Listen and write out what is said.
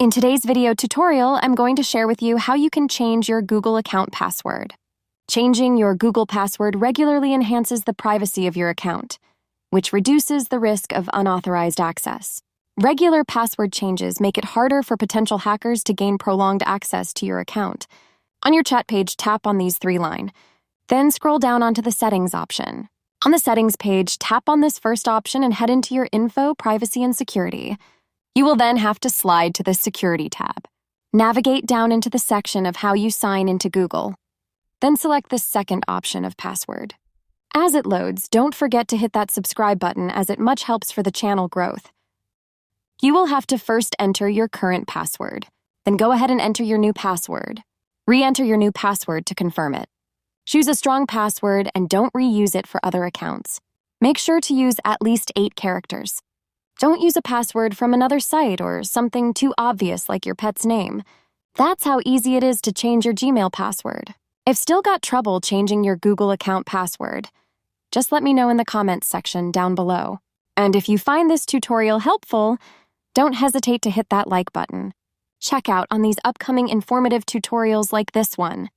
In today's video tutorial, I'm going to share with you how you can change your Google account password. Changing your Google password regularly enhances the privacy of your account, which reduces the risk of unauthorized access. Regular password changes make it harder for potential hackers to gain prolonged access to your account. On your chat page, tap on these 3 lines. Then scroll down onto the Settings option. On the Settings page, tap on this first option and head into your Info, Privacy, and Security. You will then have to slide to the Security tab. Navigate down into the section of how you sign into Google. Then select the second option of password. As it loads, don't forget to hit that subscribe button as it much helps for the channel growth. You will have to first enter your current password. Then go ahead and enter your new password. Re-enter your new password to confirm it. Choose a strong password and don't reuse it for other accounts. Make sure to use at least 8 characters. Don't use a password from another site or something too obvious like your pet's name. That's how easy it is to change your Gmail password. If still got trouble changing your Google account password, just let me know in the comments section down below. And if you find this tutorial helpful, don't hesitate to hit that like button. Check out on these upcoming informative tutorials like this one.